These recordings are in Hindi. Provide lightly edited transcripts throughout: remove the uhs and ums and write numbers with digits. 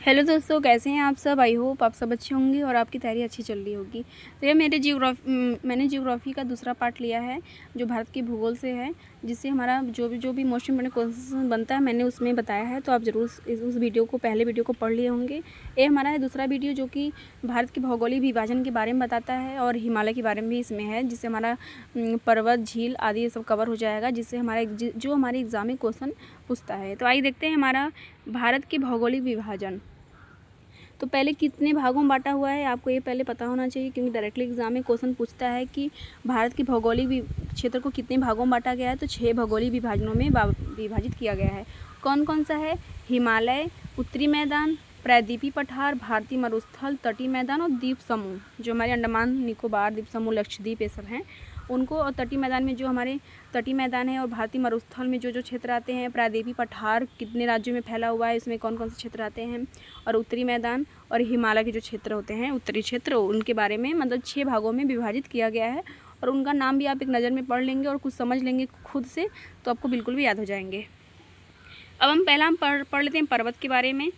हेलो दोस्तों, कैसे हैं आप सब। आई होप आप सब अच्छे होंगे और आपकी तैयारी अच्छी चल रही होगी। तो ये मैंने जियोग्राफी का दूसरा पार्ट लिया है जो भारत के भूगोल से है, जिससे हमारा जो भी मोस्ट इम्पोर्टेंट क्वेश्चन बनता है मैंने उसमें बताया है। तो आप ज़रूर उस वीडियो को, पहले वीडियो को पढ़ लिए होंगे। ये हमारा है दूसरा वीडियो जो कि भारत के भौगोलिक विभाजन के बारे में बताता है और हिमालय के बारे में भी इसमें है, जिससे हमारा पर्वत, झील आदि ये सब कवर हो जाएगा, जिससे हमारा जो हमारे एग्ज़ाम में क्वेश्चन पूछता है। तो आइए देखते हैं हमारा भारत के भौगोलिक विभाजन। तो पहले कितने भागों में बांटा हुआ है आपको ये पहले पता होना चाहिए, क्योंकि डायरेक्टली एग्जाम में क्वेश्चन पूछता है कि भारत के भौगोलिक क्षेत्र को कितने भागों में बांटा गया है। तो 6 भौगोलिक विभाजनों में विभाजित किया गया है। कौन कौन सा है? हिमालय, उत्तरी मैदान, प्रायद्वीपीय पठार, भारतीय मरुस्थल, तटीय मैदान और द्वीप समूह, जो हमारे अंडमान निकोबार द्वीप समूह, लक्षद्वीप, ये सब हैं उनको। और तटीय मैदान में जो हमारे तटीय मैदान है और भारतीय मरुस्थल में जो क्षेत्र आते हैं। प्रायद्वीपीय पठार कितने राज्यों में फैला हुआ है, इसमें कौन कौन से क्षेत्र आते हैं। और उत्तरी मैदान और हिमालय के जो क्षेत्र होते हैं, उत्तरी क्षेत्र, उनके बारे में मतलब 6 भागों में विभाजित किया गया है। और उनका नाम भी आप एक नज़र में पढ़ लेंगे और कुछ समझ लेंगे खुद से, तो आपको बिल्कुल भी याद हो जाएंगे। अब हम पढ़ लेते हैं पर्वत के बारे में।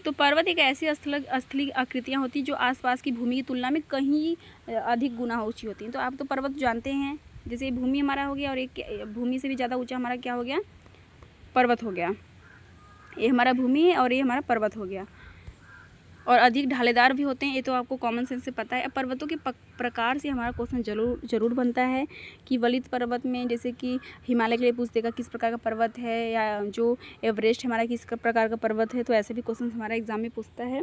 तो पर्वत एक ऐसी स्थलीय आकृतियाँ होती हैं जो आसपास की भूमि की तुलना में कहीं अधिक गुना ऊंची होती हैं। तो आप तो पर्वत जानते हैं, जैसे भूमि हमारा हो गया और एक भूमि से भी ज़्यादा ऊंचा हमारा क्या हो गया? पर्वत हो गया। ये हमारा भूमि है और ये हमारा पर्वत हो गया। और अधिक ढालेदार भी होते हैं, ये तो आपको कॉमन सेंस से पता है। अब पर्वतों के प्रकार से हमारा क्वेश्चन जरूर बनता है कि वलित पर्वत में, जैसे कि हिमालय के लिए पूछ देगा किस प्रकार का पर्वत है, या जो एवरेस्ट हमारा किस प्रकार का पर्वत है। तो ऐसे भी क्वेश्चन हमारा एग्जाम में पूछता है।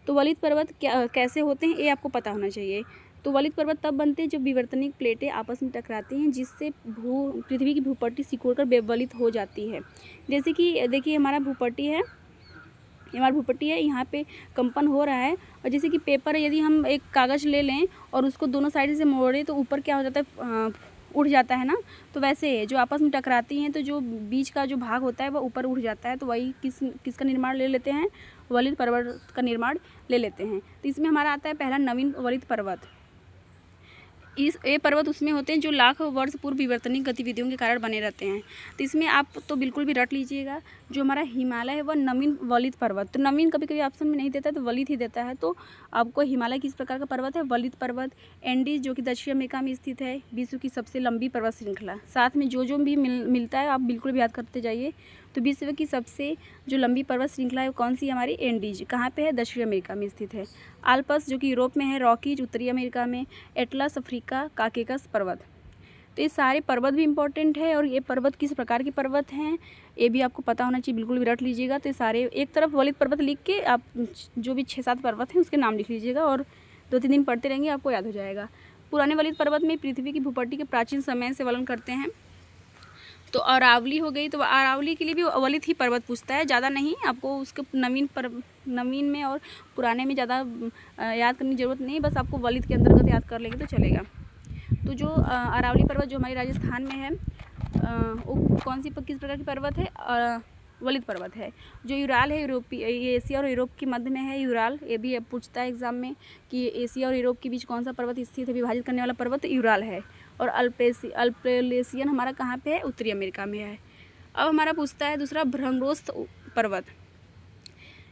तो वलित पर्वत कैसे होते हैं ये आपको पता होना चाहिए। तो वलित पर्वत तब बनते हैं जब विवर्तनिक प्लेटें आपस में टकराती हैं, जिससे पृथ्वी की भूपट्टी सिकुड़कर बेवलित हो जाती है। जैसे कि देखिए हमारा भूपट्टी है, हमारी भूपट्टी है, यहाँ पे कंपन हो रहा है। और जैसे कि पेपर, यदि हम एक कागज़ ले लें और उसको दोनों साइड से मोड़ें तो ऊपर क्या हो जाता है? उड़ जाता है ना। तो वैसे जो आपस में टकराती हैं तो जो बीच का जो भाग होता है वह ऊपर उड़ जाता है। तो वही किसका निर्माण ले लेते हैं? वलित पर्वत का निर्माण ले लेते हैं। तो इसमें हमारा आता है पहला नवीन वलित पर्वत। ये पर्वत उसमें होते हैं जो लाखों वर्ष पूर्व विवर्तनिक गतिविधियों के कारण बने रहते हैं। तो इसमें आप तो बिल्कुल भी रट लीजिएगा, जो हमारा हिमालय है वह नवीन वलित पर्वत। तो नवीन कभी कभी ऑप्शन में नहीं देता है तो वलित ही देता है। तो आपको हिमालय किस प्रकार का पर्वत है? वलित पर्वत। एंडीज जो कि दक्षिण अमेरिका में स्थित है, विश्व की सबसे लंबी पर्वत श्रृंखला। साथ में जो भी मिलता है आप बिल्कुल भी याद करते जाइए। तो विश्व की सबसे जो लंबी पर्वत श्रृंखला है कौन सी? हमारी एंडीज। कहाँ पे है? दक्षिण अमेरिका में स्थित है। आल्प्स जो कि यूरोप में है, रॉकीज उत्तरी अमेरिका में, एटलस अफ्रीका, काकेकस पर्वत। तो ये सारे पर्वत भी इंपॉर्टेंट है। और ये पर्वत किस प्रकार के पर्वत हैं ये भी आपको पता होना चाहिए, बिल्कुल भी रट लीजिएगा। तो ये सारे एक तरफ वलित पर्वत लिख के आप जो भी 6-7 पर्वत हैं उसके नाम लिख लीजिएगा और 2-3 दिन पढ़ते रहेंगे, आपको याद हो जाएगा। पुराने वलित पर्वत में पृथ्वी की भूपट्टी के प्राचीन समय से वर्णन करते हैं। तो अरावली हो गई, तो अरावली के लिए भी वलित ही पर्वत पूछता है, ज़्यादा नहीं। आपको उसके नवीन में और पुराने में ज़्यादा याद करने की ज़रूरत नहीं, बस आपको वलित के अंतर्गत याद कर लेंगे तो चलेगा। तो जो अरावली पर्वत जो हमारे राजस्थान में है, वो किस प्रकार की पर्वत है? वलित पर्वत है। जो यूराल है, ये एशिया और यूरोप के मध्य में है यूराल। ये भी पूछता है एग्जाम में कि एशिया और यूरोप के बीच कौन सा पर्वत स्थित है, विभाजित करने वाला पर्वत यूराल है। और अल्पेशियन हमारा कहाँ पे है? उत्तरी अमेरिका में है। अब हमारा पूछता है दूसरा भ्रमरोस्त पर्वत।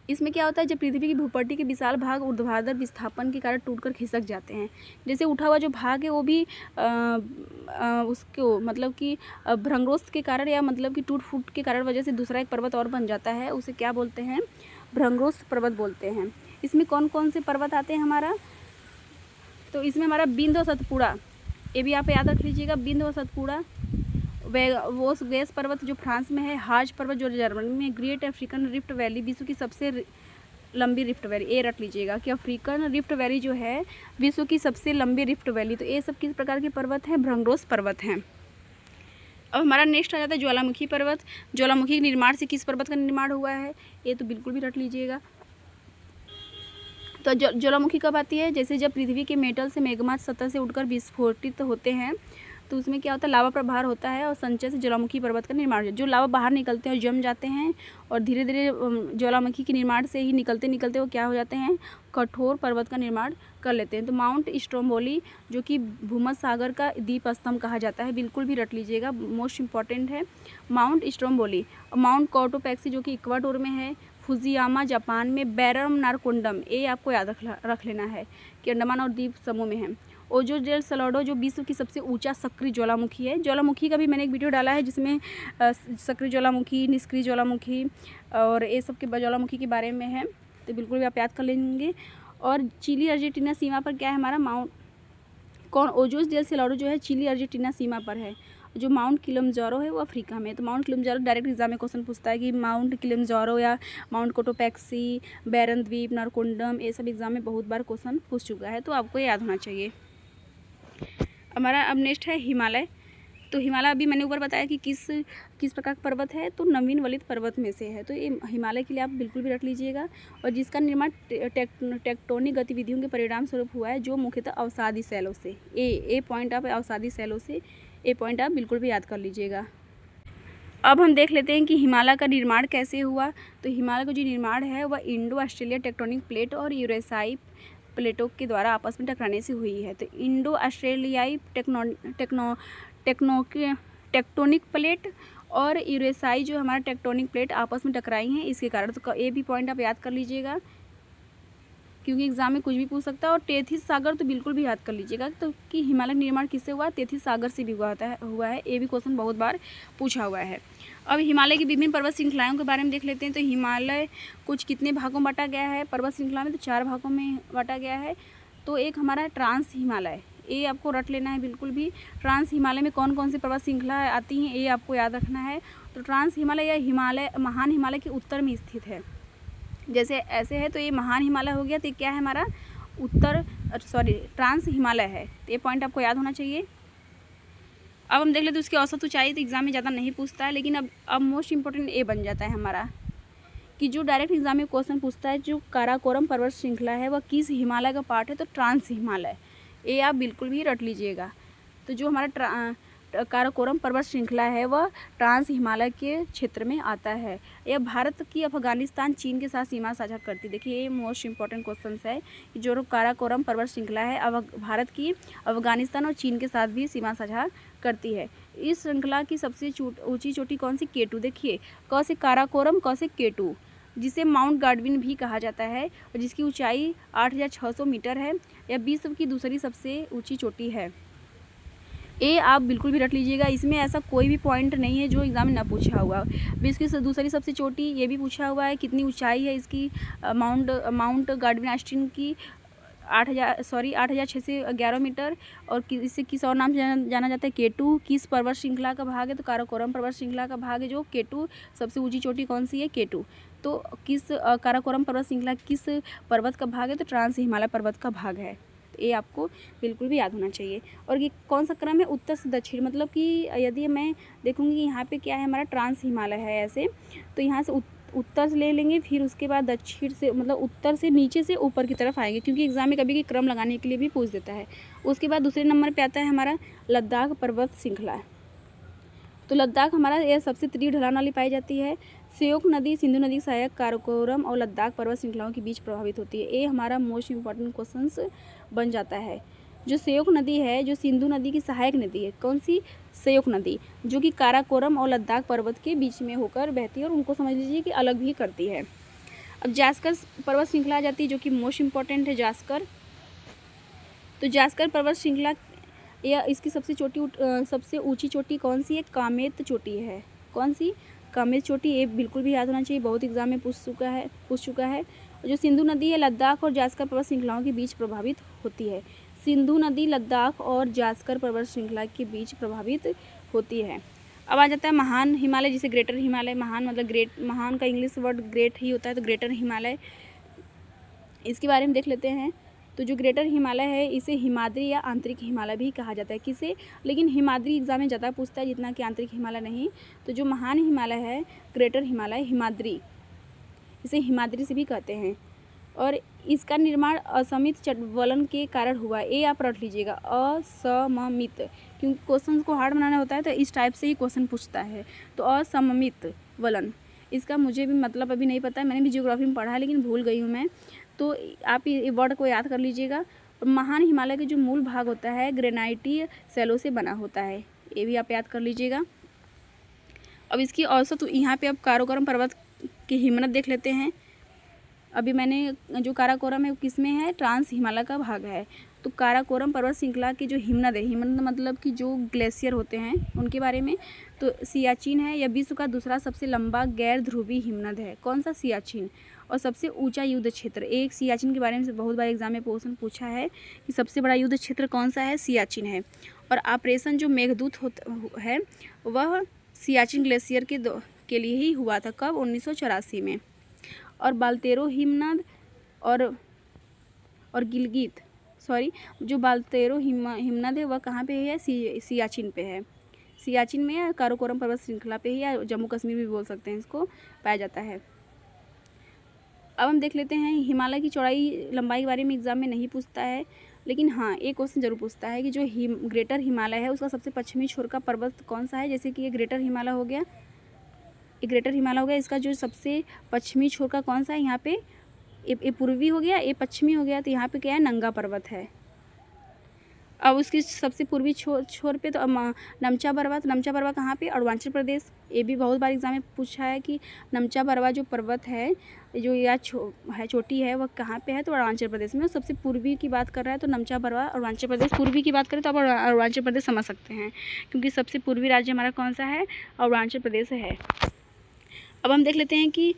इसमें क्या होता है? जब पृथ्वी की भूपट्टी के विशाल भाग ऊर्ध्वाधर विस्थापन के कारण टूटकर खिसक जाते हैं। जैसे उठा हुआ जो भाग है वो भी उसको मतलब कि भ्रमरोस्त के कारण, या मतलब कि टूट फूट के कारण वजह से दूसरा एक पर्वत और बन जाता है, उसे क्या बोलते हैं? भ्रमरोस्त पर्वत बोलते हैं। इसमें कौन कौन से पर्वत आते हैं हमारा? तो इसमें हमारा विंध्य और सतपुड़ा, ये भी आप याद रख लीजिएगा। विंध्य और सतपुड़ा, वोस गैस पर्वत जो फ्रांस में है, हाज पर्वत जो जर्मनी में, ग्रेट अफ्रीकन रिफ्ट वैली विश्व की सबसे लंबी रिफ्ट वैली। ये रख लीजिएगा कि अफ्रीकन रिफ्ट वैली जो है विश्व की सबसे लंबी रिफ्ट वैली। तो ये सब किस प्रकार के पर्वत हैं? भ्रमरोस्त पर्वत हैं। अब हमारा नेक्स्ट आ जाता है ज्वालामुखी पर्वत। ज्वालामुखी के निर्माण से किस पर्वत का निर्माण हुआ है? ये तो बिल्कुल भी रट लीजिएगा। तो ज्वालामुखी कब आती है? जैसे जब पृथ्वी के मेटल से मैग्मा सतह से उठकर विस्फोटित होते हैं, तो उसमें क्या होता है? लावा प्रभार होता है और संचय से ज्वालामुखी पर्वत का निर्माण होता है। जो लावा बाहर निकलते हैं और जम जाते हैं और धीरे धीरे ज्वालामुखी के निर्माण से ही निकलते निकलते वो क्या हो जाते हैं? कठोर पर्वत का निर्माण कर लेते हैं। तो माउंट स्ट्रोम्बोली जो कि भूमध्य सागर का दीप स्तंभ कहा जाता है, बिल्कुल भी रट लीजिएगा, मोस्ट इंपॉर्टेंट है माउंट स्ट्रोम्बोली। माउंट कोटोपैक्सी जो कि इक्वाडोर में है, फुजियामा जापान में, बैरम नारकोंडम, ये आपको याद रख लेना है कि अंडमान और द्वीप समूह में है। ओजोस डेल सलाडो जो विश्व की सबसे ऊंचा सक्रिय ज्वालामुखी है। ज्वालामुखी का भी मैंने एक वीडियो डाला है जिसमें सक्रिय ज्वालामुखी, निष्क्रिय ज्वालामुखी और ये सब के ज्वालामुखी के बारे में है, तो बिल्कुल भी आप याद कर लेंगे। और चिली अर्जेंटीना सीमा पर क्या है हमारा ओजोस डेल सलाडो जो है चिली अर्जेंटीना सीमा पर है। जो माउंट किलिमंजारो है वो अफ्रीका में है। तो माउंट किलिमंजारो डायरेक्ट एग्जाम में क्वेश्चन पूछता है कि माउंट किलिमंजारो या माउंट कोटोपैक्सी, बैरन द्वीप, नारकोंडम, ये सब एग्जाम में बहुत बार क्वेश्चन पूछ चुका है, तो आपको याद होना चाहिए। हमारा अब नेक्स्ट है हिमालय। तो हिमालय अभी मैंने ऊपर बताया कि किस प्रकार का पर्वत है, तो नवीन वलित पर्वत में से है। तो ये हिमालय के लिए आप बिल्कुल भी रख लीजिएगा। और जिसका निर्माण टेक्टोनिक गतिविधियों के परिणाम स्वरूप हुआ है, जो मुख्यतः अवसादी शैलों से। ए पॉइंट आप अवसादी शैलों से, ये पॉइंट आप बिल्कुल भी याद कर लीजिएगा। अब हम देख लेते हैं कि हिमालय का निर्माण कैसे हुआ। तो हिमालय का जो निर्माण है वह इंडो ऑस्ट्रेलिया टेक्टोनिक प्लेट और यूरेशियाई प्लेटों के द्वारा आपस में टकराने से हुई है। तो इंडो ऑस्ट्रेलियाई टेक्टोनिक प्लेट और यूरेशियाई जो हमारा टेक्टोनिक प्लेट आपस में टकराई हैं, इसके कारण। तो ये भी पॉइंट आप याद कर लीजिएगा, क्योंकि एग्जाम में कुछ भी पूछ सकता है। और तेथिस सागर तो बिल्कुल भी याद कर लीजिएगा, तो कि हिमालय निर्माण किससे हुआ, तेथिस सागर से भी हुआ है। ये भी क्वेश्चन बहुत बार पूछा हुआ है। अब हिमालय की विभिन्न पर्वत श्रृंखलाओं के बारे में देख लेते हैं। तो हिमालय कुछ कितने भागों में बांटा गया है पर्वत श्रृंखला में, तो 4 भागों में बांटा गया है। तो एक हमारा ट्रांस हिमालय, ये आपको रट लेना है बिल्कुल भी। ट्रांस हिमालय में कौन कौन सी पर्वत श्रृंखला आती हैं, ये आपको याद रखना है। तो ट्रांस हिमालय या महान हिमालय के उत्तर में स्थित है। जैसे ऐसे है तो ये महान हिमालय हो गया, तो ये क्या है हमारा ट्रांस हिमालय है। तो ये पॉइंट आपको याद होना चाहिए। अब हम देख लेते हैं उसकी औसत ऊंचाई। तो एग्जाम में ज़्यादा नहीं पूछता है, लेकिन अब मोस्ट इंपॉर्टेंट ये बन जाता है हमारा कि जो डायरेक्ट एग्जाम में क्वेश्चन पूछता है, जो काराकोरम पर्वत श्रृंखला है वह किस हिमालय का पार्ट है, तो ट्रांस हिमालय, ये आप बिल्कुल भी रट लीजिएगा। तो जो हमारा काराकोरम पर्वत श्रृंखला है वह ट्रांस हिमालय के क्षेत्र में आता है। यह भारत की अफगानिस्तान, चीन के साथ सीमा साझा करती है। देखिए ये मोस्ट इंपॉर्टेंट क्वेश्चन है कि जो काराकोरम पर्वत श्रृंखला है भारत की अफगानिस्तान और चीन के साथ भी सीमा साझा करती है। इस श्रृंखला की सबसे ऊंची चोटी कौन सी, केटू। देखिए क से काराकोरम, क से केटू, जिसे माउंट गार्डविन भी कहा जाता है और जिसकी ऊंचाई 8600 मीटर है। यह विश्व की दूसरी सबसे ऊंची चोटी है। ये आप बिल्कुल भी रख लीजिएगा। इसमें ऐसा कोई भी पॉइंट नहीं है जो एग्जाम में ना पूछा हुआ। इसकी दूसरी सबसे चोटी ये भी पूछा हुआ है, कितनी ऊंचाई है इसकी, माउंट गार्डविन ऑस्टिन की 8611 मीटर। और इससे किस और नाम से जाना जाता है, केटू। किस पर्वत श्रृंखला का भाग है, तो काराकोरम पर्वत श्रृंखला का भाग है जो केटू। सबसे ऊंची चोटी कौन सी है, केटू। तो किस काराकोरम पर्वत श्रृंखला किस पर्वत का भाग है, तो ट्रांस हिमालय पर्वत का भाग है। ये आपको बिल्कुल भी याद होना चाहिए। और ये कौन सा क्रम है, उत्तर से दक्षिण। मतलब कि यदि मैं देखूंगी कि यहाँ पे क्या है हमारा ट्रांस हिमालय है ऐसे, तो यहाँ से उत्तर से ले लेंगे, फिर उसके बाद दक्षिण से, मतलब उत्तर से नीचे से ऊपर की तरफ आएंगे, क्योंकि एग्जाम में कभी भी क्रम लगाने के लिए भी पूछ देता है। उसके बाद दूसरे नंबर पर आता है हमारा लद्दाख पर्वत श्रृंखला। तो लद्दाख हमारा यह सबसे तीव्र ढलान वाली पाई जाती है। श्योक नदी, सिंधु नदी सहायक काराकोरम और लद्दाख पर्वत श्रृंखलाओं के बीच प्रभावित होती है। ये हमारा मोस्ट इंपॉर्टेंट क्वेश्चंस बन जाता है। जो श्योक नदी है, जो सिंधु नदी की सहायक नदी है, कौन सी, श्योक नदी, जो कि काराकोरम और लद्दाख पर्वत के बीच में होकर बहती है और उनको समझ लीजिए कि अलग भी करती है। अब जास्कर पर्वत श्रृंखला आ जाती है, जो कि मोस्ट इंपॉर्टेंट है जास्कर। तो जास्कर पर्वत श्रृंखला या इसकी सबसे ऊंची चोटी कौन सी है, कामेत चोटी है। कौन सी, कामेत चोटी। ये बिल्कुल भी याद होना चाहिए, बहुत एग्जाम में पूछ चुका है। जो सिंधु नदी है लद्दाख और जास्कर पर्वत श्रृंखलाओं के बीच प्रभावित होती है। सिंधु नदी लद्दाख और जास्कर पर्वत श्रृंखला के बीच प्रभावित होती है। अब आ जाता है महान हिमालय, जिसे ग्रेटर हिमालय, महान मतलब ग्रेट, महान का इंग्लिश वर्ड ग्रेट ही होता है, तो ग्रेटर हिमालय, इसके बारे में देख लेते हैं। तो जो ग्रेटर हिमालय है इसे हिमाद्री या आंतरिक हिमालय भी कहा जाता है। किसे, लेकिन हिमाद्री एग्जाम में ज़्यादा पूछता है जितना कि आंतरिक हिमालय नहीं। तो जो महान हिमालय है, ग्रेटर हिमालय, हिमाद्री, इसे हिमाद्री से भी कहते हैं। और इसका निर्माण असमित वलन के कारण हुआ। ये आप रख लीजिएगा, असममित, क्योंकि क्वेश्चन को हार्ड बनाना होता है तो इस टाइप से ही क्वेश्चन पूछता है। तो असममित वलन, इसका मुझे भी मतलब अभी नहीं पता है, मैंने भी जियोग्राफी में पढ़ा है लेकिन भूल गई हूँ मैं। तो आप ये वर्ड को याद कर लीजिएगा। और महान हिमालय के जो मूल भाग होता है ग्रेनाइटी शैलों से बना होता है, ये भी आप याद कर लीजिएगा। अब इसकी औसत यहाँ पे अब काराकोरम पर्वत की हिमनद देख लेते हैं। अभी मैंने जो काराकोरम है वो किस में है, ट्रांस हिमालय का भाग है। तो काराकोरम पर्वत श्रृंखला की जो हिमनद है, हिमनद मतलब कि जो ग्लेशियर होते हैं उनके बारे में, तो सियाचिन है। यह विश्व का दूसरा सबसे लंबा गैर ध्रुवीय हिमनद है। कौन सा, सियाचिन। और सबसे ऊंचा युद्ध क्षेत्र, एक सियाचिन के बारे में बहुत बार एग्जाम में क्वेश्चन पूछा है कि सबसे बड़ा युद्ध क्षेत्र कौन सा है, सियाचिन है। और ऑपरेशन जो मेघदूत है वह सियाचिन ग्लेशियर के लिए ही हुआ था। कब, 1984 में। और बाल्तेरो हिमनद और गिलगित, जो बाल्तेरो हिमनद है वह कहाँ पे है, सियाचिन पे है। सियाचिन में या काराकोरम पर्वत श्रृंखला पे ही, या जम्मू कश्मीर भी बोल सकते हैं इसको, पाया जाता है। अब हम देख लेते हैं हिमालय की चौड़ाई लंबाई के बारे में एग्जाम में नहीं पूछता है, लेकिन हाँ एक क्वेश्चन जरूर पूछता है कि जो ग्रेटर हिमालय है उसका सबसे पश्चिमी छोर का पर्वत कौन सा है। जैसे कि ये ग्रेटर हिमालय हो गया, इसका जो सबसे पश्चिमी छोर का कौन सा है, यहाँ पे ये पूर्वी हो गया, ये पश्चिमी हो गया, तो यहाँ पे क्या है, नंगा पर्वत है। अब उसकी सबसे पूर्वी छोर पे तो नमचा बरवा, तो नमचा बरवा कहाँ पे, अरुणाचल प्रदेश। ये भी बहुत बार एग्जाम में पूछा है कि नमचा बरवा जो पर्वत है, जो या चोटी है, वह कहाँ पे है, तो अरुणाचल प्रदेश में। सबसे पूर्वी की बात कर रहा है तो नमचा बरवा अरुणाचल प्रदेश। पूर्वी की बात करें तो आप अरुणाचल प्रदेश समझ सकते हैं, क्योंकि सबसे पूर्वी राज्य हमारा कौन सा है, अरुणाचल प्रदेश है। अब हम देख लेते हैं कि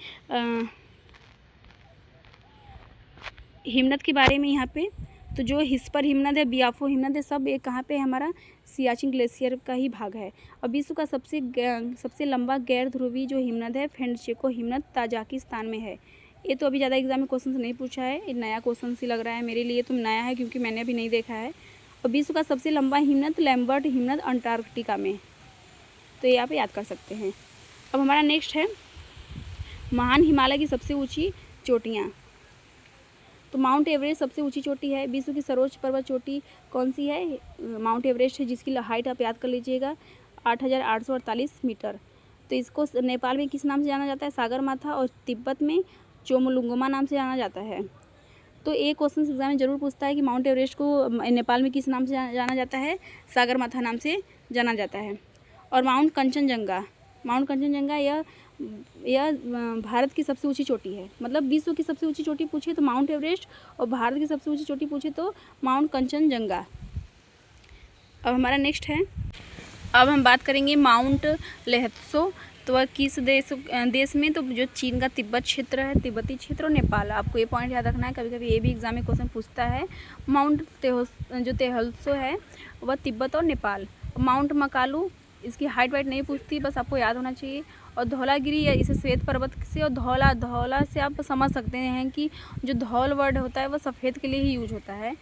हिमनद के बारे में यहाँ पे, तो जो हिस्पर हिमनद है, बियाफो हिमनद है, सब एक कहाँ पे है, हमारा सियाचिन ग्लेशियर का ही भाग है। और विश्व का सबसे लंबा गैर ध्रुवीय जो हिमनद है, फेंडचेको हिमनद, ताजिकिस्तान में है। ये तो अभी ज़्यादा एग्जाम में क्वेश्चन नहीं पूछा है, ये नया क्वेश्चन सी लग रहा है मेरे लिए, तो नया है क्योंकि मैंने अभी नहीं देखा है। और विश्व का सबसे लंबा हिमनद, लैम्बर्ट हिमनद, अंटार्कटिका में। तो ये आप याद कर सकते हैं। अब हमारा नेक्स्ट है महान हिमालय की सबसे ऊँची चोटियाँ। तो माउंट एवरेस्ट सबसे ऊंची चोटी है। विश्व की सर्वोच्च पर्वत चोटी कौन सी है, माउंट एवरेस्ट है, जिसकी हाइट आप याद कर लीजिएगा 8,848 मीटर। तो इसको नेपाल में किस नाम से जाना जाता है, सागरमाथा, और तिब्बत में चोमोलुंगमा नाम से जाना जाता है। तो एक क्वेश्चन एग्जाम में जरूर पूछता है कि माउंट एवरेस्ट को नेपाल में किस नाम से जाना जाता है, सागरमाथा नाम से जाना जाता है। और माउंट कंचनजंगा, यह भारत की सबसे ऊंची चोटी है। मतलब विश्व की सबसे ऊंची चोटी पूछे तो माउंट एवरेस्ट, और भारत की सबसे ऊंची चोटी पूछे तो माउंट कंचनजंगा। अब हमारा नेक्स्ट है, अब हम बात करेंगे माउंट लेहत्सो। तो वह किस देश में, तो जो चीन का तिब्बत क्षेत्र है, तिब्बती क्षेत्र, और नेपाल। आपको ये पॉइंट याद रखना है, कभी कभी ये भी एग्जाम में क्वेश्चन पूछता है। माउंट तेहल्सो है वह तिब्बत और नेपाल। माउंट मकालू, इसकी हाइट वाइट नहीं पूछती, बस आपको याद होना चाहिए। और धौलागिरी, या इसे श्वेत पर्वत से, और धौला से आप समझ सकते हैं कि जो धौल वर्ड होता है वह सफ़ेद के लिए ही यूज होता है।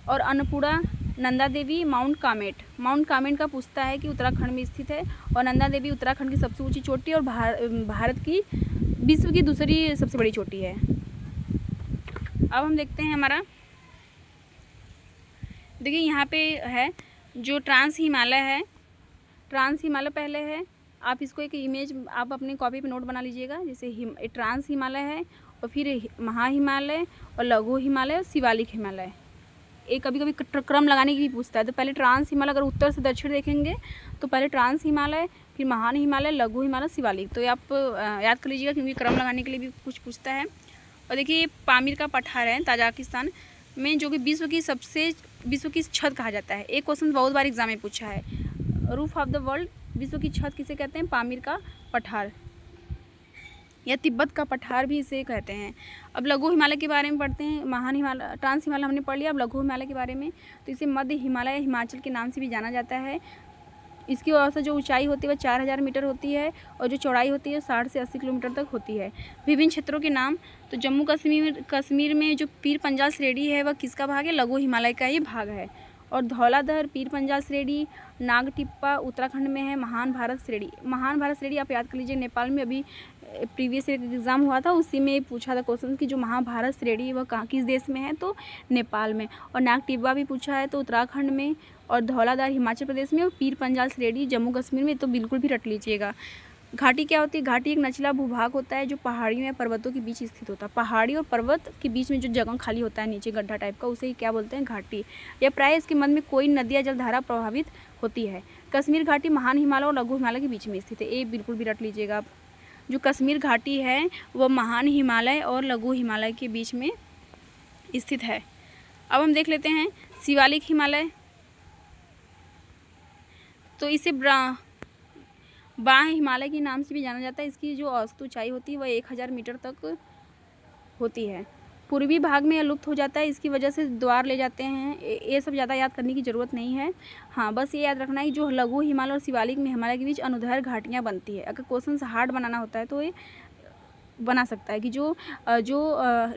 और अन्नपूर्णा, नंदा देवी, माउंट कामेट का पूछता है कि उत्तराखंड में स्थित है। और नंदा देवी उत्तराखंड की सबसे ऊंची चोटी और भारत की, विश्व की दूसरी सबसे बड़ी चोटी है। अब हम देखते हैं हमारा, देखिए यहाँ पे है जो ट्रांस हिमालय है, ट्रांस हिमालय पहले है। आप इसको एक इमेज आप अपनी कॉपी पे नोट बना लीजिएगा। जैसे ट्रांस हिमालय है, और फिर महा हिमालय, और लघु हिमालय, और शिवालिक हिमालय। एक कभी कभी क्रम लगाने की भी पूछता है। तो पहले ट्रांस हिमालय, अगर उत्तर से दक्षिण देखेंगे तो पहले ट्रांस हिमालय, फिर महान हिमालय, लघु हिमालय, शिवालिक। तो ये आप याद कर लीजिएगा, क्योंकि क्रम लगाने के लिए भी कुछ पूछता है। और देखिए ये पामीर का पठार है ताजिकिस्तान में, जो कि विश्व की छत कहा जाता है। एक क्वेश्चन बहुत बार एग्जाम में पूछा है, रूफ ऑफ द वर्ल्ड, विश्व की छत किसे कहते हैं, पामीर का पठार, या तिब्बत का पठार भी इसे कहते हैं। अब लघु हिमालय के बारे में पढ़ते हैं। महान हिमालय, ट्रांस हिमालय हमने पढ़ लिया। अब लघु हिमालय के बारे में, तो इसे मध्य हिमालय, हिमाचल के नाम से भी जाना जाता है। इसकी औसत जो ऊंचाई होती है वह 4,000 मीटर होती है, और जो चौड़ाई होती है 60 से 80 किलोमीटर तक होती है। विभिन्न क्षेत्रों के नाम, तो जम्मू कश्मीर में जो पीर पंजाल श्रेणी है वह किसका भाग है, लघु हिमालय का ही भाग है। और धौलाधर, पीर पंजाल श्रेणी, नागटिप्पा उत्तराखंड में है। महान भारत श्रेणी आप याद कर लीजिए, नेपाल में अभी प्रीवियस एग्जाम हुआ था, उसी में पूछा था क्वेश्चन कि जो महाभारत श्रेणी वह कहाँ किस देश में है, तो नेपाल में। और नागटिब्बा भी पूछा है तो उत्तराखंड में, और धौलाधार हिमाचल प्रदेश में, और पीर पंजाल श्रेणी जम्मू कश्मीर में। तो बिल्कुल भी रट लीजिएगा। घाटी क्या होती है, घाटी एक नचला भूभाग होता है जो पहाड़ियों या पर्वतों के बीच स्थित होता है। पहाड़ी और पर्वत के बीच में जो जगह खाली होता है नीचे गड्ढा टाइप का, उसे ही क्या बोलते हैं, घाटी। या प्राय इसके मध्य में कोई नदी या जलधारा प्रभावित होती है। कश्मीर घाटी महान हिमालय और लघु हिमालय के बीच में स्थित है। ये बिल्कुल भी रट लीजिएगा आप। जो कश्मीर घाटी है वह महान हिमालय और लघु हिमालय के बीच में स्थित है। अब हम देख लेते हैं शिवालिक हिमालय। तो इसे बाह्य हिमालय के नाम से भी जाना जाता है। इसकी जो औसत ऊंचाई होती है वह 1000 मीटर तक होती है। पूर्वी भाग में यह लुप्त हो जाता है, इसकी वजह से द्वार ले जाते हैं। ये सब ज़्यादा याद करने की ज़रूरत नहीं है। हाँ, बस ये याद रखना है जो लघु हिमालय और शिवालिक में हिमालय के बीच अनुदैर्घ्य घाटियाँ बनती है। अगर क्वेश्चन हार्ड बनाना होता है तो ये बना सकता है कि जो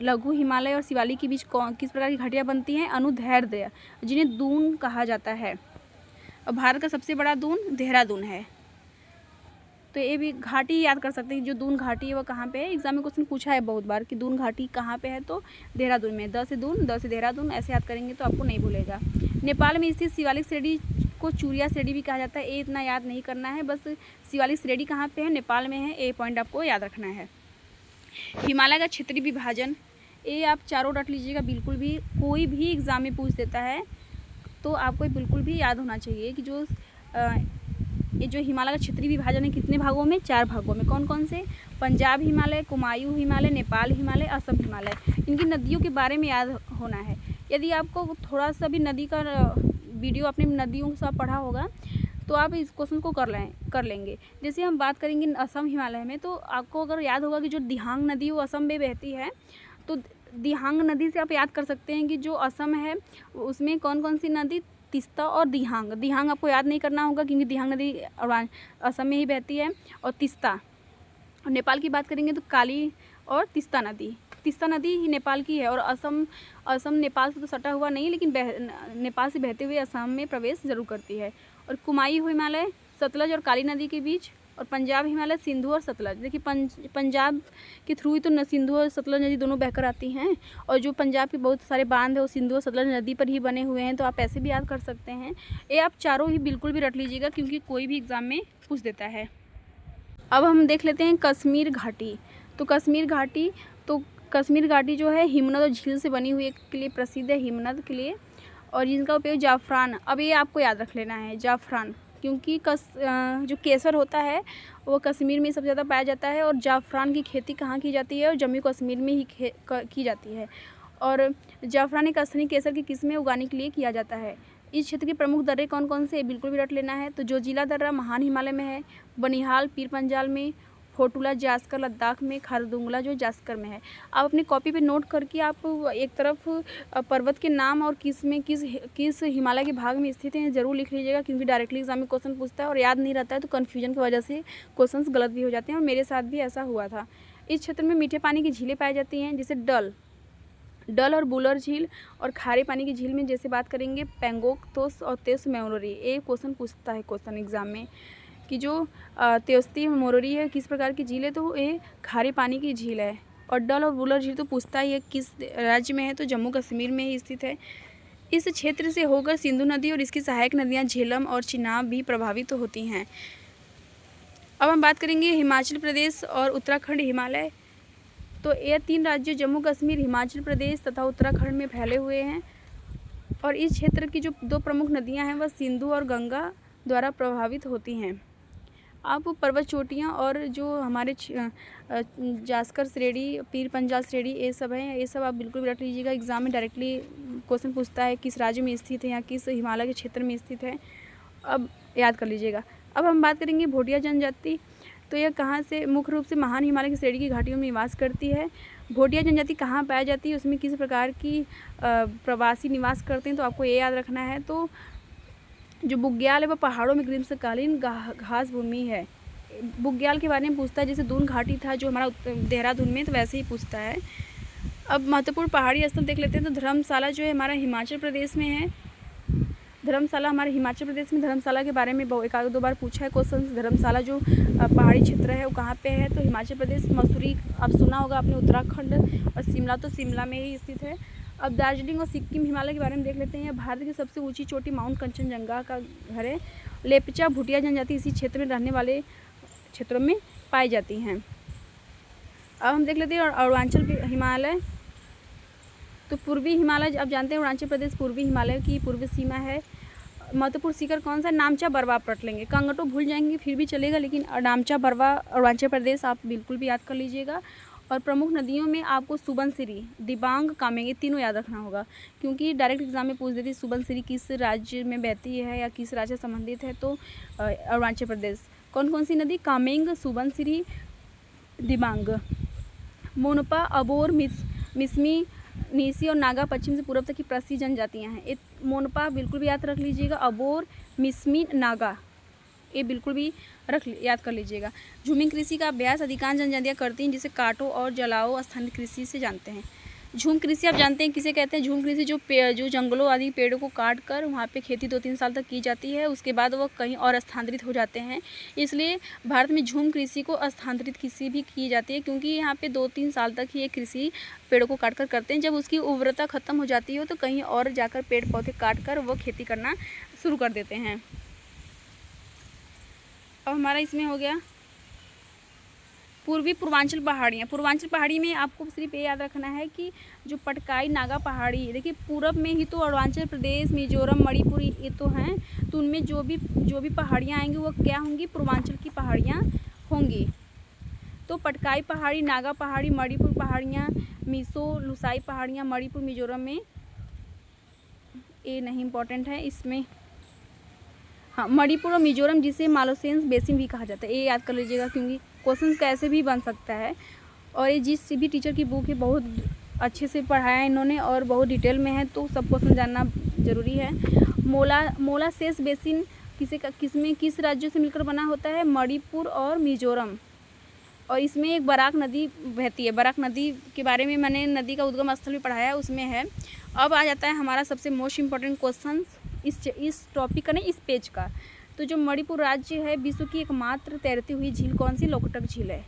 लघु हिमालय और शिवालिक के बीच किस प्रकार की घाटियाँ बनती हैं, अनुदैर्घ्य, जिन्हें दून कहा जाता है। और भारत का सबसे बड़ा दून देहरादून है। तो ये भी घाटी याद कर सकते हैं। जो दून घाटी है वो कहाँ पे है, एग्जाम में क्वेश्चन पूछा है बहुत बार कि दून घाटी कहाँ पे है, तो देहरादून में। द से दून, द से देहरादून, ऐसे याद करेंगे तो आपको नहीं भूलेगा। नेपाल में स्थित शिवालिक श्रेणी को चूरिया श्रेणी भी कहा जाता है। ये इतना याद नहीं करना है, बस शिवालिक श्रेणी कहाँ पे है, नेपाल में है। ये पॉइंट आपको याद रखना है। हिमालय का क्षेत्रीय विभाजन, ये आप चारों रट लीजिएगा। बिल्कुल भी कोई भी एग्जाम में पूछ देता है तो आपको बिल्कुल भी याद होना चाहिए कि ये जो हिमालय का क्षेत्रीय विभाजन है कितने भागों में, 4 भागों में। कौन कौन से, पंजाब हिमालय, कुमायूं हिमालय, नेपाल हिमालय, असम हिमालय। इनकी नदियों के बारे में याद होना है। यदि आपको थोड़ा सा भी नदी का वीडियो अपने नदियों का पढ़ा होगा तो आप इस क्वेश्चन को कर लेंगे। जैसे हम बात करेंगे असम हिमालय में, तो आपको अगर याद होगा कि जो दिहांग नदी वो असम में बहती है, तो दिहांग नदी से आप याद कर सकते हैं कि जो असम है उसमें कौन कौन सी नदी, तीस्ता और दिहांग। दिहांग आपको याद नहीं करना होगा क्योंकि दिहांग नदी असम में ही बहती है। और तीस्ता, और नेपाल की बात करेंगे तो काली और तीस्ता नदी। तीस्ता नदी ही नेपाल की है और असम नेपाल से तो सटा हुआ नहीं, लेकिन नेपाल से बहते हुए असम में प्रवेश जरूर करती है। और कुमायूं हिमालय सतलज और काली नदी के बीच। और पंजाब हिमालय सिंधु और सतलज। देखिए पंजाब के थ्रू ही तो सिंधु और सतलज नदी दोनों बहकर आती हैं, और जो पंजाब के बहुत सारे बांध है वो सिंधु और सतलज नदी पर ही बने हुए हैं। तो आप ऐसे भी याद कर सकते हैं। ये आप चारों ही बिल्कुल भी रट लीजिएगा क्योंकि कोई भी एग्जाम में पूछ देता है। अब हम देख लेते हैं कश्मीर घाटी। तो कश्मीर घाटी जो है हिमनद और झील से बनी हुई के लिए प्रसिद्ध है, हिमनद के लिए। और जिनका उपयोग जाफरान, अब ये आपको याद रख लेना है, जाफरान, क्योंकि जो केसर होता है वो कश्मीर में सबसे ज़्यादा पाया जाता है। और जाफरान की खेती कहाँ की जाती है, और जम्मू कश्मीर में ही की जाती है। और जाफरान एक स्थानीय केसर की किस्में उगाने के लिए किया जाता है। इस क्षेत्र के प्रमुख दर्रे कौन कौन से, बिल्कुल भी रट लेना है। तो जोजिला दर्रा महान हिमालय में है, बनिहाल पीर पंजाल में, फोटुला जास्कर लद्दाख में, खारदुंगला जो जास्कर में है। आप अपनी कॉपी पे नोट करके आप एक तरफ पर्वत के नाम और किस हिमालय के भाग में स्थित हैं ज़रूर लिख लीजिएगा, क्योंकि डायरेक्टली एग्जाम में क्वेश्चन पूछता है और याद नहीं रहता है तो कन्फ्यूजन की वजह से क्वेश्चंस गलत भी हो जाते हैं, और मेरे साथ भी ऐसा हुआ था। इस क्षेत्र में मीठे पानी की झीलें पाई जाती हैं, जैसे डल और बुलर झील। और खारे पानी की झील में जैसे बात करेंगे पेंगोक, तोस और तेस मोरोरी। ये क्वेश्चन पूछता है क्वेश्चन एग्जाम में कि जो तेस्ती मोरोरी है किस प्रकार की झील है, तो ये खारे पानी की झील है। और डल और बुलर झील तो पूछता ही है किस राज्य में है, तो जम्मू कश्मीर में ही स्थित है। इस क्षेत्र से होकर सिंधु नदी और इसकी सहायक नदियां झेलम और चिनाब भी प्रभावित होती हैं। अब हम बात करेंगे हिमाचल प्रदेश और उत्तराखंड हिमालय। तो ये 3 राज्य जम्मू कश्मीर, हिमाचल प्रदेश तथा उत्तराखंड में फैले हुए हैं। और इस क्षेत्र की जो 2 प्रमुख नदियां हैं वह सिंधु और गंगा द्वारा प्रभावित होती हैं। आप पर्वत चोटियाँ और जो हमारे जास्कर श्रेणी, पीर पंजाल श्रेणी, ये सब हैं, ये सब आप बिल्कुल रख लीजिएगा। एग्जाम में डायरेक्टली क्वेश्चन पूछता है किस राज्य में स्थित है या किस हिमालय के क्षेत्र में स्थित है, अब याद कर लीजिएगा। अब हम बात करेंगे भोटिया जनजाति। तो यह कहाँ से, मुख्य रूप से महान हिमालय की श्रेणी की घाटियों में निवास करती है। भोटिया जनजाति कहाँ पाई जाती है, उसमें किस प्रकार की प्रवासी निवास करते हैं, तो आपको ये याद रखना है। तो जो बुग्याल है वह पहाड़ों में ग्रीष्मकालीन घास भूमि है। बुग्याल के बारे में पूछता है, जैसे दून घाटी था जो हमारा देहरादून में, तो वैसे ही पूछता है। अब महत्वपूर्ण पहाड़ी स्थल देख लेते हैं। तो धर्मशाला जो है हमारा हिमाचल प्रदेश में है। धर्मशाला हमारे हिमाचल प्रदेश में, धर्मशाला के बारे में 1-2 बार पूछा है क्वेश्चन। धर्मशाला जो पहाड़ी क्षेत्र है वो कहाँ पे है, तो हिमाचल प्रदेश। मसूरी आप सुना होगा आपने, उत्तराखंड। और शिमला तो शिमला में ही स्थित है। अब दार्जिलिंग और सिक्किम हिमालय के बारे में देख लेते हैं। भारत की सबसे ऊंची चोटी माउंट कंचनजंगा का घर है। लेपचा भूटिया जनजाति इसी क्षेत्र में रहने वाले क्षेत्रों में पाई जाती हैं। अब हम देख लेते हैं अरुणाचल हिमालय। तो पूर्वी हिमालय, आप जानते हैं अरुणाचल प्रदेश पूर्वी हिमालय की पूर्वी सीमा है। महत्वपूर्ण शिखर कौन सा? नामचा बरवा आप रट लेंगे, कांगटो भूल जाएंगे फिर भी चलेगा, लेकिन नामचा बरवा अरुणाचल प्रदेश आप बिल्कुल भी याद कर लीजिएगा। और प्रमुख नदियों में आपको सुबनसिरी, दिबांग, कामेंग, ये तीनों याद रखना होगा, क्योंकि डायरेक्ट एग्जाम में पूछ देती सुबनसिरी किस राज्य में बहती है या किस राज्य से संबंधित है, तो अरुणाचल प्रदेश। कौन कौन सी नदी? कामेंग, सुबनसिरी, दिबांग। मोनपा, अबोर, मिसमी, नीसी और नागा पश्चिम से पूर्व तक की प्रसिद्ध जनजातियाँ हैं। मोनपा बिल्कुल भी याद रख लीजिएगा, अबोर, मिसमी, नागा, ये बिल्कुल भी याद कर लीजिएगा। झूमिंग कृषि का अभ्यास अधिकांश जनजातियाँ करती हैं, जिसे काटो और जलाओ स्थानिक कृषि से जानते हैं। झूम कृषि आप जानते हैं किसे कहते हैं? झूम कृषि जो जंगलों आदि पेड़ों को काट कर वहाँ पे खेती 2-3 साल तक की जाती है, उसके बाद वो कहीं और स्थानांतरित हो जाते हैं। इसलिए भारत में झूम कृषि को स्थानांतरित कृषि भी की जाती है, क्योंकि यहाँ पे 2-3 साल तक ही ये कृषि पेड़ों को काट कर करते हैं। जब उसकी उर्वरता खत्म हो जाती है तो कहीं और जाकर पेड़ पौधे काट कर वो खेती करना शुरू कर देते हैं। अब हमारा इसमें हो गया पूर्वांचल पहाड़ियाँ। पूर्वांचल पहाड़ी में आपको सिर्फ ये याद रखना है कि जो पटकाई नागा पहाड़ी, देखिए पूरब में ही तो अरुणाचल प्रदेश, मिजोरम, मणिपुर ये तो हैं, तो उनमें जो भी पहाड़ियाँ आएंगी वो क्या होंगी? पूर्वांचल की पहाड़ियाँ होंगी। तो पटकाई पहाड़ी, नागा पहाड़ी, मणिपुर पहाड़ियाँ, मिसो लुसाई पहाड़ियाँ मणिपुर मिजोरम में, ये नहीं इम्पोर्टेंट है इसमें। हाँ, मणिपुर और मिजोरम जिसे मालोसेंस बेसिन भी कहा जाता है, ये याद कर लीजिएगा, क्योंकि क्वेश्चन कैसे भी बन सकता है। और ये जिस भी टीचर की बुक है बहुत अच्छे से पढ़ाया है इन्होंने और बहुत डिटेल में है, तो सब क्वेश्चन जानना ज़रूरी है। मोलासेस बेसिन किस राज्यों से मिलकर बना होता है? मणिपुर और मिजोरम। और इसमें एक बराक नदी बहती है, बराक नदी के बारे में मैंने नदी का उद्गम स्थल भी पढ़ाया, उसमें है। अब आ जाता है हमारा सबसे मोस्ट इम्पॉर्टेंट क्वेश्चन इस टॉपिक का, नहीं इस पेज का। तो जो मणिपुर राज्य है, विश्व की एकमात्र तैरती हुई झील कौन सी? लोकटक झील है।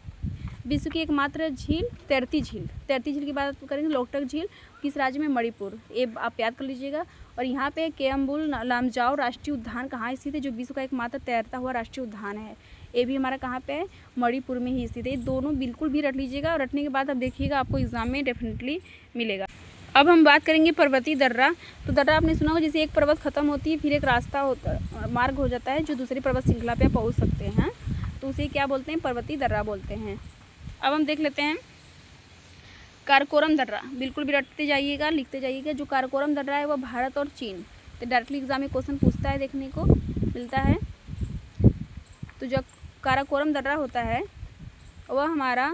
विश्व की एकमात्र झील तैरती झील की बात करेंगे, लोकटक झील किस राज्य में? मणिपुर, ये आप याद कर लीजिएगा। और यहाँ पे केम्बुल लामजाओ राष्ट्रीय उद्यान कहाँ स्थित है? जो विश्व का एकमात्र तैरता हुआ राष्ट्रीय उद्यान है, ये भी हमारा कहाँ पे है? मणिपुर में ही स्थित है। ये दोनों बिल्कुल भी रट लीजिएगा, और रटने के बाद अब देखिएगा आपको एग्जाम में डेफिनेटली मिलेगा। अब हम बात करेंगे पर्वतीय दर्रा। तो दर्रा आपने सुना होगा, जैसे एक पर्वत खत्म होती है फिर एक रास्ता होता, मार्ग हो जाता है जो दूसरी पर्वत श्रृंखला पे पहुंच सकते हैं, तो उसे क्या बोलते हैं? पर्वतीय दर्रा बोलते हैं। अब हम देख लेते हैं काराकोरम दर्रा, बिल्कुल भी रटते जाइएगा, लिखते जाइएगा। जो काराकोरम दर्रा है वह भारत और चीन, तो डायरेक्टली एग्जाम में क्वेश्चन पूछता है, देखने को मिलता है। तो जो काराकोरम दर्रा होता है वह हमारा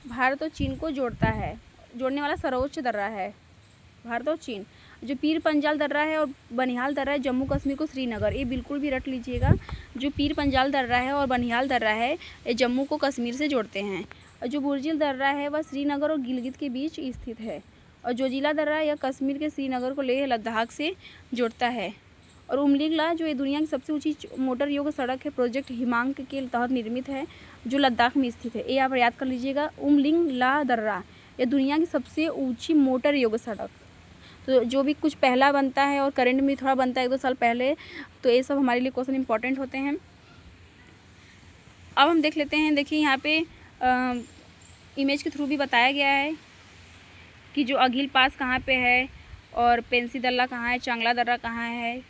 भारत और चीन को जोड़ने वाला सर्वोच्च दर्रा है, भारत और चीन। जो पीर पंजाल दर्रा है और बनिहाल दर्रा है, जम्मू कश्मीर को श्रीनगर, ये बिल्कुल भी रट लीजिएगा। जो पीर पंजाल दर्रा है और बनिहाल दर्रा है ये जम्मू को कश्मीर से जोड़ते हैं। और जो बुर्जिल दर्रा है वह श्रीनगर और गिलगित के बीच स्थित है। और जोजिला दर्रा यह कश्मीर के श्रीनगर को लेह लद्दाख से जोड़ता है। और उमलिंगला जो ये दुनिया की सबसे ऊंची मोटर योग सड़क है, प्रोजेक्ट हिमांक के तहत निर्मित है, जो लद्दाख में स्थित है, ये आप याद कर लीजिएगा। उमलिंगला दर्रा यह दुनिया की सबसे ऊंची मोटर योग सड़क, तो जो भी कुछ पहला बनता है और करंट में थोड़ा बनता है 1-2 साल पहले, तो ये सब हमारे लिए क्वेश्चन इंपॉर्टेंट होते हैं। अब हम देख लेते हैं, देखिए यहाँ पे इमेज के थ्रू भी बताया गया है कि जो अघिल पास कहाँ पे है और पेंसी दर्रा कहाँ है, चांगला दर्रा कहाँ है।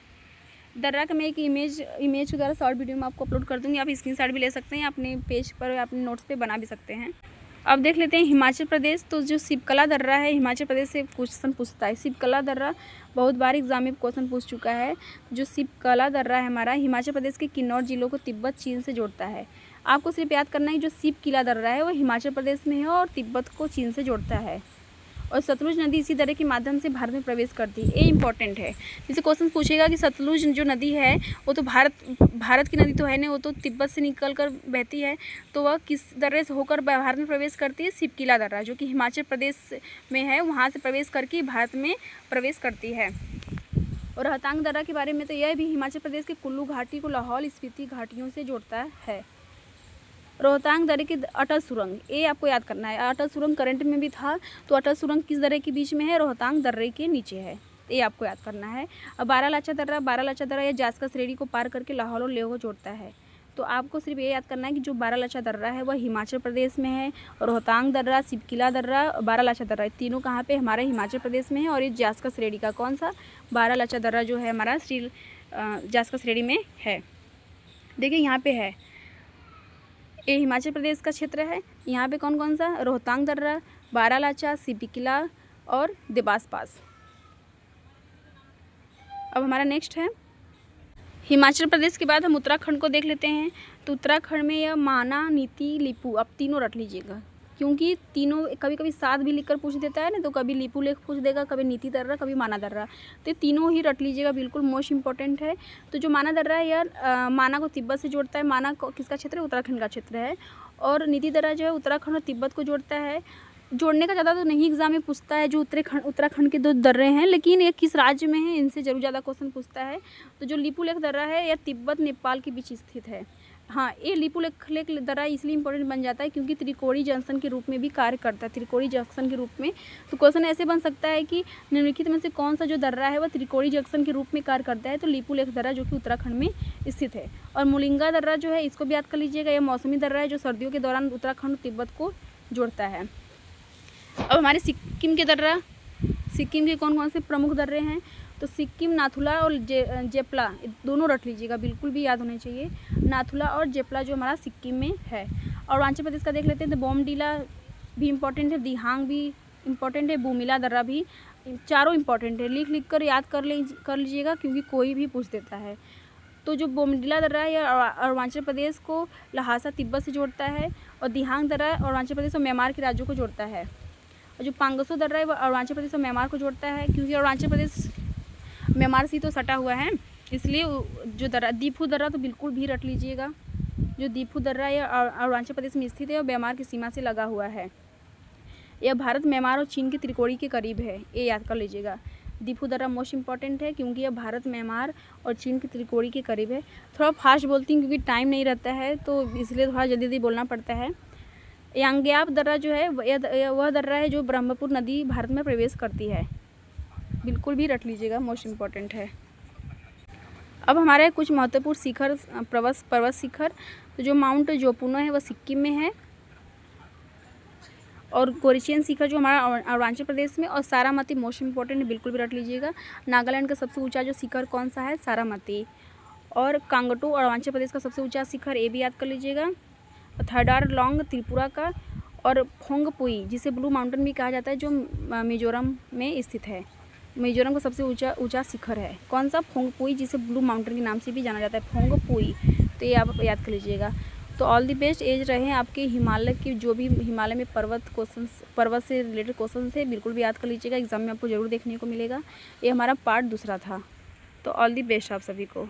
दर्रा का मैं एक इमेज के द्वारा शॉर्ट वीडियो में आपको अपलोड कर दूँगी, आप स्क्रीनशॉट भी ले सकते हैं, अपने पेज पर अपने नोट्स पे बना भी सकते हैं। अब देख लेते हैं हिमाचल प्रदेश। तो जो शिवकला दर्रा है हिमाचल प्रदेश से क्वेश्चन पूछता है। शिवकला दर्रा बहुत बार एग्जाम में क्वेश्चन पूछ चुका है। जो शिवकला दर्रा है हमारा हिमाचल प्रदेश के किन्नौर जिलों को तिब्बत चीन से जोड़ता है। आपको सिर्फ याद करना है जो शिवकिला दर्रा है वो हिमाचल प्रदेश में है और तिब्बत को चीन से जोड़ता है। और सतलुज नदी इसी दर्रे के माध्यम से भारत में प्रवेश करती है, ये इंपॉर्टेंट है। जैसे क्वेश्चन पूछेगा कि सतलुज जो नदी है वो तो भारत की नदी तो है नहीं, वो तो तिब्बत से निकल कर बहती है, तो वह किस दर्रे से होकर भारत में प्रवेश करती है? शिवकिला दर्रा जो कि हिमाचल प्रदेश में है, वहाँ से प्रवेश करके भारत में प्रवेश करती है। और रोहतांग दर्रा के बारे में तो यह भी हिमाचल प्रदेश के कुल्लू घाटी को लाहौल स्पीति घाटियों से जोड़ता है। रोहतांग दर्रे की अटल सुरंग, ये आपको याद करना है। अटल सुरंग करंट में भी था, तो अटल सुरंग किस दर्रे के बीच में है? रोहतांग दर्रे के नीचे है, ये आपको याद करना है। अब बारालाचा दर्रा या जास्का श्रेणी को पार करके लाहौल और लेह को जोड़ता है। तो आपको सिर्फ ये याद करना है कि जो बारालाचा दर्रा है वह हिमाचल प्रदेश में है, रोहतांग दर्रा, शिवकिला दर्रा, बारालाचा दर्रा, तीनों कहाँ पे? हमारे हिमाचल प्रदेश में है। और ये जास्का श्रेणी का कौन सा? बारालाचा दर्रा जो है हमारा जास्का श्रेणी में है। देखिए यहाँ पे है, ये हिमाचल प्रदेश का क्षेत्र है। यहाँ पे कौन कौन सा, रोहतांग दर्रा, बारालाचा, सीपी किला और देवास पास। अब हमारा नेक्स्ट है हिमाचल प्रदेश के बाद हम उत्तराखंड को देख लेते हैं। तो उत्तराखंड में यह माना, नीति, लिपू, आप तीनों रट लीजिएगा, क्योंकि तीनों कभी कभी साथ भी लिखकर पूछ देता है ना, तो कभी लिपू लेख पूछ देगा, कभी नीति दर्रा, कभी माना दर्रा। तो ये तीनों ही रट लीजिएगा, बिल्कुल मोस्ट इंपॉर्टेंट है। तो जो माना दर्रा है यार, माना को तिब्बत से जोड़ता है। माना किसका क्षेत्र है, उत्तराखंड का क्षेत्र है। और नीति दर्रा जो है उत्तराखंड और तिब्बत को जोड़ता है। जोड़ने का ज़्यादा तो नहीं एग्जाम में पूछता है, जो उत्तराखंड के 2 दर्रे हैं, लेकिन ये किस राज्य में है, इनसे जरूर ज़्यादा क्वेश्चन पूछता है। तो जो लिपू लेख दर्रा है यह तिब्बत नेपाल के बीच स्थित है। हाँ, ये लिपू लेख दर्रा इसलिए इंपॉर्टेंट बन जाता है क्योंकि त्रिकोणी जंक्शन के रूप में भी कार्य करता है, त्रिकोणी जंक्शन के रूप में। तो क्वेश्चन ऐसे बन सकता है कि निम्नलिखित में से कौन सा जो दर्रा है वह त्रिकोणी जंक्शन के रूप में कार्य करता है। तो लिपू लेख दर्रा जो कि उत्तराखंड में स्थित है। और मुलिंगा दर्रा जो है, इसको भी याद कर लीजिएगा, यह मौसमी दर्रा है जो सर्दियों के दौरान उत्तराखंड और तिब्बत को जोड़ता है। अब हमारे सिक्किम के दर्रा, सिक्किम के कौन कौन से प्रमुख दर्रे हैं, तो सिक्किम, नाथुला और जेपला, दोनों रट लीजिएगा, बिल्कुल भी याद होने चाहिए। नाथुला और जेपला जो हमारा सिक्किम में है। और अरुणाचल प्रदेश का देख लेते हैं। तो बोमडीला भी इम्पॉर्टेंट है, दिहांग भी इम्पॉर्टेंट है, बुमिला दर्रा भी, चारों इम्पॉर्टेंट है। लिख कर याद कर लीजिएगा, क्योंकि कोई भी पूछ देता है। तो जो बोमडीला दर्रा है यह अरुणाचल प्रदेश को लहासा तिब्बत से जोड़ता है। और दिहांग दर्रा अरुणाचल प्रदेश और म्यांमार के राज्यों को जोड़ता है। और जो पांगसो दर्रा है वह अरुणाचल प्रदेश और म्यांमार को जोड़ता है, क्योंकि अरुणाचल प्रदेश म्यांमार से तो सटा हुआ है, इसलिए जो दर्रा दीफू दर्रा तो बिल्कुल भी रट लीजिएगा। जो दीफू दर्रा है अरुणाचल प्रदेश में स्थित है और म्यांमार की सीमा से लगा हुआ है। यह भारत, म्यांमार और चीन की त्रिकोणी के करीब है, ये याद कर लीजिएगा। दीफू दर्रा मोस्ट इंपॉर्टेंट है क्योंकि यह भारत, म्यांमार और चीन की त्रिकोणी के करीब है। थोड़ा फास्ट बोलती हूँ क्योंकि टाइम नहीं रहता है, तो इसलिए थोड़ा जल्दी जल्दी बोलना पड़ता है। यांग्याप दर्रा जो है वह दर्रा है जो ब्रह्मपुत्र नदी भारत में प्रवेश करती है, बिल्कुल भी रट लीजिएगा, मोस्ट इम्पॉर्टेंट है। अब हमारे कुछ महत्वपूर्ण शिखर, पर्वत शिखर। तो जो माउंट जोपुनो है वह सिक्किम में है। और गोरिचियन शिखर जो हमारा अरुणाचल प्रदेश में। और सारामती मोस्ट इंपॉर्टेंट है, बिल्कुल भी रट लीजिएगा। नागालैंड का सबसे ऊंचा जो शिखर कौन सा है, सारामती। और कांगटू अरुणाचल प्रदेश का सबसे ऊंचा शिखर, ये भी याद कर लीजिएगा। थर्डार लॉन्ग त्रिपुरा का। और फोंगपुई जिसे ब्लू माउंटेन भी कहा जाता है, जो मिजोरम में स्थित है। मिजोरम का सबसे ऊंचा शिखर है कौन सा, फोंगपुई, जिसे ब्लू माउंटेन के नाम से भी जाना जाता है, फोंगपुई। तो ये आप याद कर लीजिएगा। तो ऑल द बेस्ट एज रहे आपके हिमालय की, जो भी हिमालय में पर्वत से रिलेटेड क्वेश्चन थे, बिल्कुल भी याद कर लीजिएगा, एग्जाम में आपको जरूर देखने को मिलेगा। ये हमारा पार्ट 2 था। तो ऑल द बेस्ट आप सभी को।